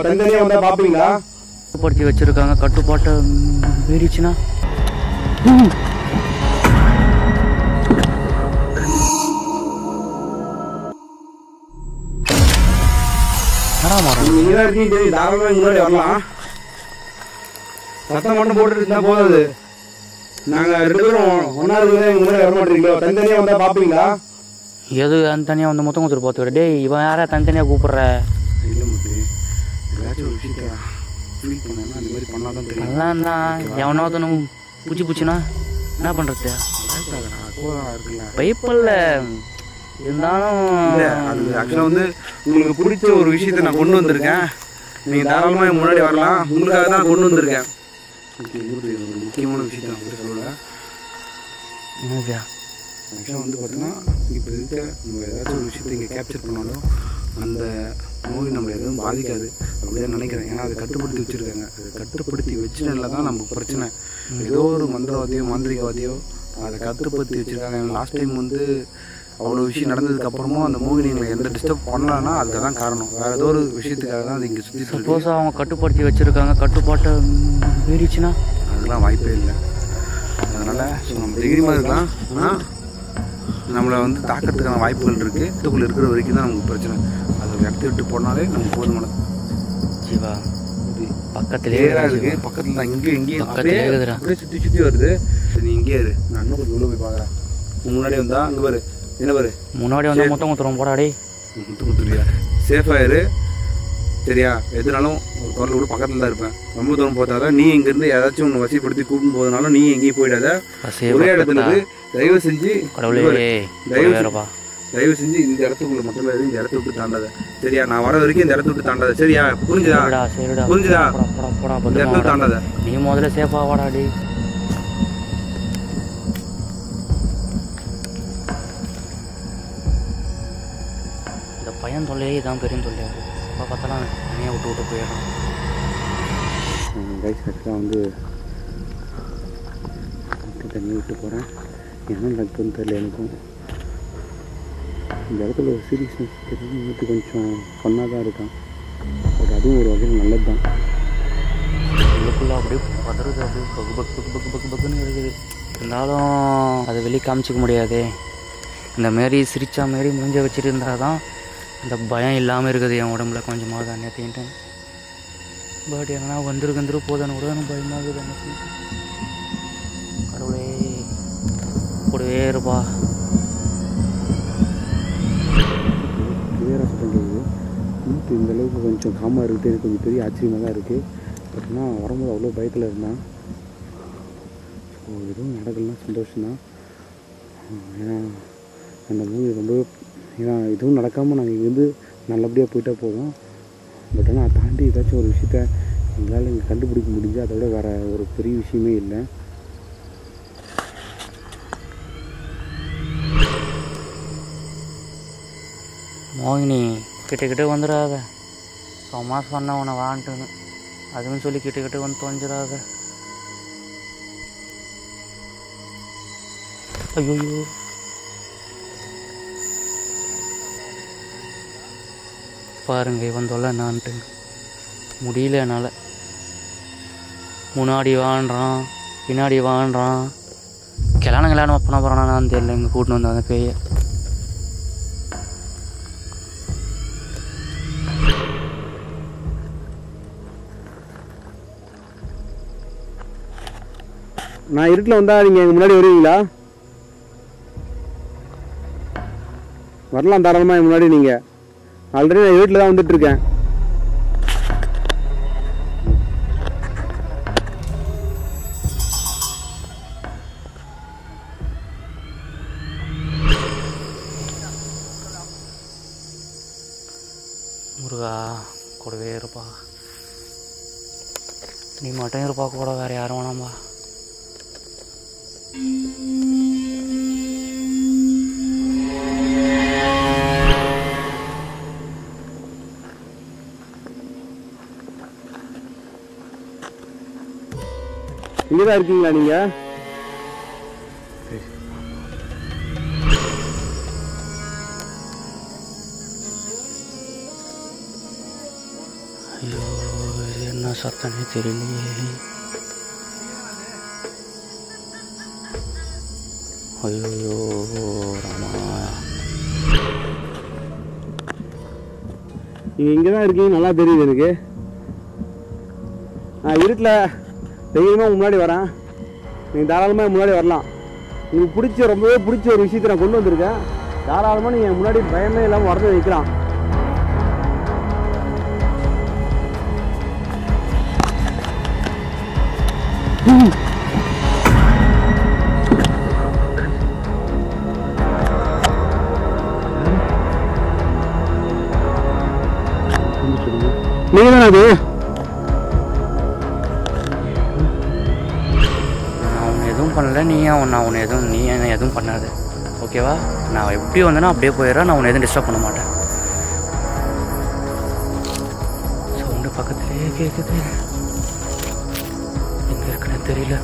தனித்தனியா வந்தா பாப்பீங்களா? கட்டுப்படுத்தி வச்சிருக்காங்க. கட்டுப்பாட்டை மீறிச்சுன்னா முன்னாடி வரலாம். சத்தம் மட்டும் போட்டு இருந்தா போதாது. நாங்க 2 பேரும் ஒன்னா இருக்கிறதே முன்னாடி வர மாட்டீங்களோ? தனித்தனியா வந்தா பாப்பீங்களா? எது தனித்தனியா வந்து மொத்தம் கொடுத்துட்டு பார்த்துக்கிட்ட? டேய், இவன் யாரா தனித்தனியா கூப்பிடுற? இல்ல முத்து, ஏதாச்சும் ஒரு விஷயத்த ஃபீல் பண்ணா அந்த மாதிரி பண்ணாதான் தெரியும். நல்லா எவனாவது பூச்சினா என்ன பண்றது? பைப்பல்ல இருந்தாலும் அது ஆக்சுவலா வந்து உங்களுக்கு பிடிச்ச ஒரு விஷயத்த நான் கொண்டு வந்திருக்கேன். நீங்க தாராளமா முன்னாடி வரலாம். உங்களுக்காக தான் கொண்டு வந்திருக்கேன். ஒரு முக்கியமான விஷயத்த நான் கூட சொல்லல. என்னதுயா? ஆக்சுவலாக வந்து பார்த்தீங்கன்னா இப்போ இருக்க நம்ம ஏதாச்சும் ஒரு விஷயத்தை இங்கே கேப்சர் பண்ணாலும் அந்த மூவி நம்மளை எதுவும் பாதிக்காது அப்படிதான் நினைக்கிறேன். ஏன்னா அதை கட்டுப்படுத்தி வச்சுருக்காங்க. அதை கட்டுப்படுத்தி வச்சுனால தான் நமக்கு பிரச்சனை. ஏதோ ஒரு மந்திரவாதியோ மாந்திரிகவாதியோ அதை கட்டுப்படுத்தி வச்சுருக்காங்க. லாஸ்ட் டைம் வந்து அவ்வளோ விஷயம் நடந்ததுக்கப்புறமும் அந்த மூவி எங்களை எந்த டிஸ்டர்ப் பண்ணலன்னா அதுக்கு தான் காரணம். வேறு ஏதோ ஒரு விஷயத்துக்காக தான் அது இங்கே சுற்றி சப்போஸ் அவங்க கட்டுப்படுத்தி வச்சுருக்காங்க. கட்டுப்பாட்டை மீறிச்சுன்னா அதெல்லாம் வாய்ப்பே இல்லை. அதனால் ஸோ நம்ம தைரியமாக இருக்கலாம். ஆனால் நம்மளை வந்து தாக்கிறதுக்கான வாய்ப்புகள் இருக்குது. இதுக்குள்ளே இருக்கிற வரைக்கும் தான் நமக்கு பிரச்சனை. அதை இடத்த விட்டு போனாலே நமக்கு போதுமானது. ஜீவா பக்கத்துலேயே இருக்குது. பக்கத்தில் தான் இங்கேயும் அப்படியே சுற்றி வருது. சரி, இங்கே இரு. நான் இன்னும் கொஞ்சம் உள்ளே போய் பார்க்குறேன். முன்னாடி வந்தா இங்கே பாரு. என்ன பாரு, முன்னாடி வந்தால் மொத்தம் கொடுத்துருவோம். போடாடி முத்து கொடுத்துருவியா? சேஃபாக இரு சரியா? எதுனாலும் ஒரு குரல் கூட பக்கத்தில் தான் இருப்பேன். ரொம்ப தூரம் போதாதான் நீ இங்கேருந்து ஏதாச்சும் ஒன்று வசதிப்படுத்தி கூட்டின்னு போதுனாலும் நீ எங்கேயும் போயிடாத. ஒரே இடத்துல தயவு செஞ்சு தயவு செஞ்சு இந்த இடத்துக்குள்ள மட்டுமே இந்த இடத்த விட்டு தாண்டாத சரியா? நான் வர வரைக்கும் இந்த இடத்த விட்டு தாண்டாத சரியா? புரிஞ்சுதா? புரிஞ்சுதா? இந்த இடத்துல தாண்டாத. நீ முதல்ல சேஃபா வாடாடி. இந்த பையன் தொல்லையே இதான் பெரிய தொல்லையாது. இப்போ பார்த்தாலும் தனியாக விட்டு போயிடறான். ஆக்சுவலாக வந்து தனியாக விட்டு போகிறேன். என்ன நடக்குதுன்னு தெரியல எனக்கும். இந்த இடத்துல ஒரு சீரியஸ்னஸ் தெரிஞ்சு கொஞ்சம் ஃபன்னாக தான் இருக்கான். பட் அதுவும் ஒரு வகையில் நல்லது தான். உள்ளுக்குள்ளே அப்படியே பதறது. அப்படியே பக்குன்னு இருக்குது. இருந்தாலும் அதை வெளியே காமிச்சிக்க முடியாது. இந்த மாரி சிரிச்சா மாரி முடிஞ்ச வச்சுட்டு இருந்தால் தான் இந்த பயம் இல்லாமல் இருக்குது என் உடம்புல கொஞ்சமாக தான் நேற்றின்ட்டு. பட் எங்கன்னா வந்துரு போதான்னு கூட எனக்கு பயமாகுது. எனக்கு கடவுளே கூடவே இருப்பா. கிளியராக சொல்கிறது மூட்டு இந்த அளவுக்கு கொஞ்சம் காமாக இருக்குது. எனக்கு கொஞ்சம் பெரிய ஆச்சரியமாக தான் இருக்குது. பட் ஆனால் வரும்போது அவ்வளோ பயத்தில் இருந்தான். ஸோ எதுவும் நடக்கலாம் சந்தோஷம்தான். ஏன்னா அந்த மூவி ரொம்ப ஏன்னா எதுவும் நடக்காமல் நாங்கள் இங்கேருந்து நல்லபடியாக போயிட்டால் போதும். பட் ஆனால் அதை தாண்டி ஏதாச்சும் ஒரு விஷயத்த எங்களால் இங்கே கண்டுபிடிக்க முடிஞ்சு அதை விட வேறு ஒரு பெரிய விஷயமே இல்லை. மோகினி கிட்ட வந்துடாத. சும்மா சொன்ன உன்னை வான்ட்டுன்னு அதுவும் சொல்லி கிட்ட வந்து தொலைஞ்சிடாத. ஐயோ பாருங்க இவன் தொல்லை என்னான்ட்டு முடியல என்னால். முன்னாடி வாழ்றான் பின்னாடி வாழ்றான். கல்யாணம் பண்ண போகிறானான்னு தெரியல. இங்கே கூட்டின்னு வந்து அந்த பேயை நான் இருட்டில் வந்தால் நீங்கள் எங்கள் முன்னாடி வருவீங்களா? வரலாம் தாராளமாக என் முன்னாடி. நீங்கள் ஆல்ரெடி நான் வீட்டில் தான் வந்துட்டுருக்கேன். முருகா கூடவே இருப்பா. நீ மட்டும் இருப்பா கூட, வேறு யாரும் வேணாம்பா. இங்கே தான் இருக்கீங்களா நீங்கள்? ஐயோ இது என்ன சத்தனே தெரியலையே. ஐயோ ராமா, நீங்கள் இங்கே தான் இருக்கீங்க, நல்லா தெரியுது எனக்கு. நான் இருட்டில் தைரியமாக முன்னாடி வரேன், நீங்கள் தாராளமாக முன்னாடி வரலாம். உங்களுக்கு பிடிச்ச ரொம்பவே பிடிச்ச ஒரு விஷயத்தை நான் கொண்டு வந்திருக்கேன். தாராளமாக நீங்கள் முன்னாடி பயமே இல்லாமல் வரது வைக்கலாம். நீங்க தானே அது? நான் உன்னை எதுவும் பண்ணல, நான் உன்னை எதுவும் நீ என்ன எதுவும் பண்ணாது, ஓகேவா? நான் எப்படி வந்தேன்னா அப்படியே போயிடுறேன், நான் உன்னை எதுவும் டிஸ்டர்ப் பண்ண மாட்டேன். சவுண்டு பக்கத்துலேயே கேட்குது, எங்கே இருக்குன்னு தெரியல.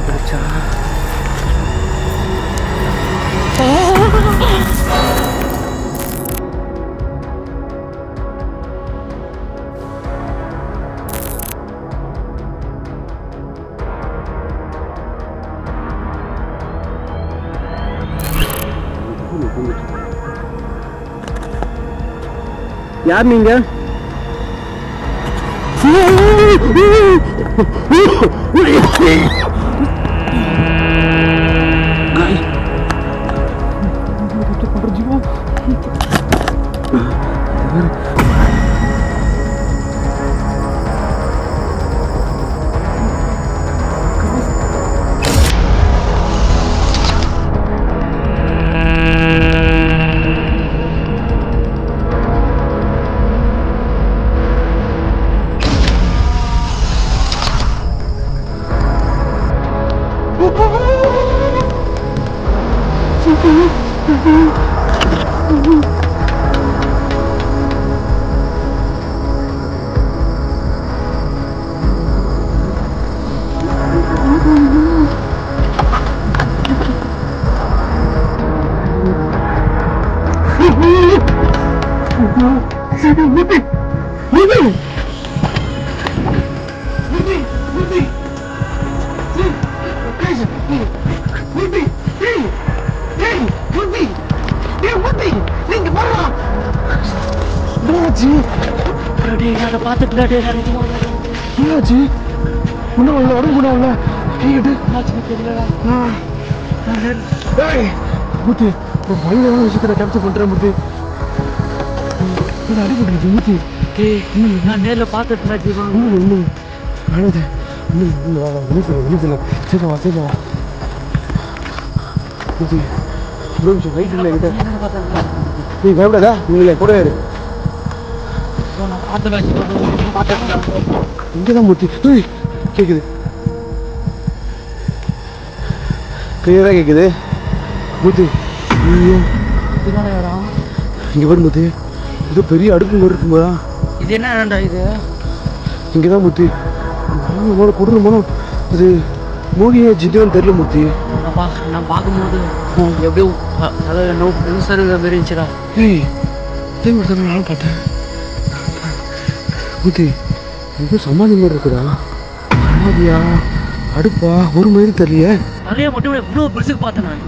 பிடிச்சா யார் நீங்க? விஷயத்தை கேப்சர் பண்றேன் முத்து. அடிபட்டு முத்து. நான் நேரில் பார்த்துட்டு நீ பயப்படாதா, நீங்களே கூட இரு. இங்கதான் முத்து கேக்குது, கிளியரா கேக்குது முத்து. இங்க பாரு முத்து, இது பெரிய அடுப்பு இருக்கும்போதா? இது என்னடா இது? இங்கதான் முத்து கொடுற மனம். அது மூகிய ஜின்னு தெரியல முத்தி. நான் பார்க்கும்போது எப்படியோ இருந்துச்சுடா. ஏய் இதே மாதிரி தான் நானும் பார்த்தேன் முத்தி. எங்கேயும் சமாதி மாதிரி இருக்குடா. சமாதியா அடுப்பா ஒரு மாதிரி தெரியலையே. நிறைய மட்டும் இவ்வளோ பெருசுக்கு பார்த்தேன் நான்.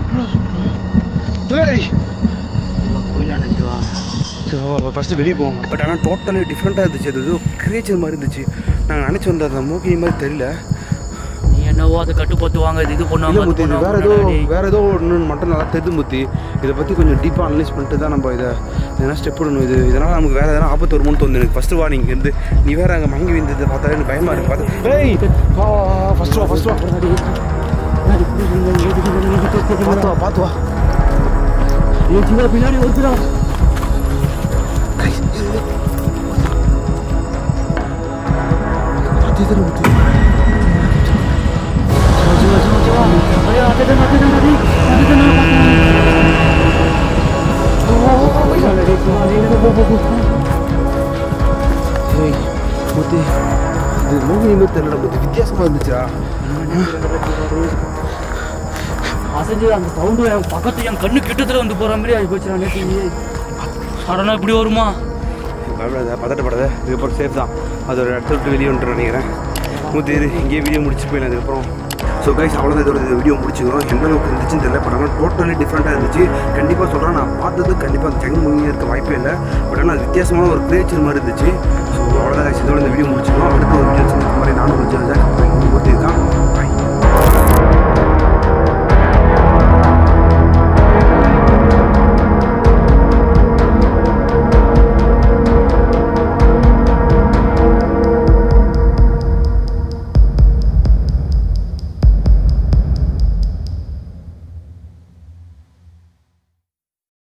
ஃபஸ்ட்டு வெளியே போவோம். பட் ஆனால் டோட்டலி டிஃப்ரெண்ட்டாக இருந்துச்சு. அது ஏதோ கிரியேச்சர் மாதிரி இருந்துச்சு. நாங்கள் நினச்சி வந்த அந்த மூக்கி மாதிரி தெரியல. நீ என்னவோ அதை கட்டுப்படுத்துவாங்க, இது பண்ணுவாங்க. வேற ஏதோ ஒன்று மட்டும் நல்லா தெரிஞ்சு முத்தி. இதை பற்றி கொஞ்சம் டீப்பாக அனலைஸ் பண்ணிட்டு தான் நம்ம இதை எதனா ஸ்டெப் விடணும். இதனால் நமக்கு வேறு எதனா ஆபத்து வருமோன்னு தோணுது எனக்கு. ஃபஸ்ட்டு வா, நீங்கள் இருந்து நீ வேறு அங்கே மங்கி விழுந்ததை பார்த்தாலே எனக்கு பயமாக இருக்குது. பார்த்து ஏய் ஃபஸ்ட்டு வா பார்த்து வா. பின்னாடி ஒருத்தரா முத்து இது மூவி மாதிரி தெரியல முத்து வித்தியாசமாக இருந்துச்சா அசைஞ்சு அந்த சவுண்டு என் பக்கத்து என் கண்ணு கிட்டத்தில் வந்து போகிற மாதிரி ஆகி போச்சு. நான் நேற்று சடனாக இப்படி வருமா? பயப்படாத பதட்டப்படாத, இதுக்கப்புறம் சேஃப் தான். அது ஒரு இடத்த விட்டு வெளியே வந்துட்டு நினைக்கிறேன். மூத்து இது இங்கேயே வீடியோ முடிச்சு போயிடலாம் அதுக்கப்புறம். ஸோ கைஸ் அவ்வளோதான் இதோட வீடியோ முடிச்சுக்கிறோம். எந்த அளவுக்கு இருந்துச்சுன்னு தெரியல, பட் ஆனால் டோட்டலி டிஃப்ரெண்ட்டாக இருந்துச்சு. கண்டிப்பாக சொல்கிறேன், நான் பார்த்தது கண்டிப்பாக அந்த ஜங் மூவியாக இருக்க வாய்ப்பே இல்லை. பட் ஆனால் அது வித்தியாசமான ஒரு கிரியேச்சர் மாதிரி இருந்துச்சு. ஸோ அவ்வளோதான் கைஸ் இதோட இந்த வீடியோ முடிச்சுக்கிறோம். அடுத்த ஒரு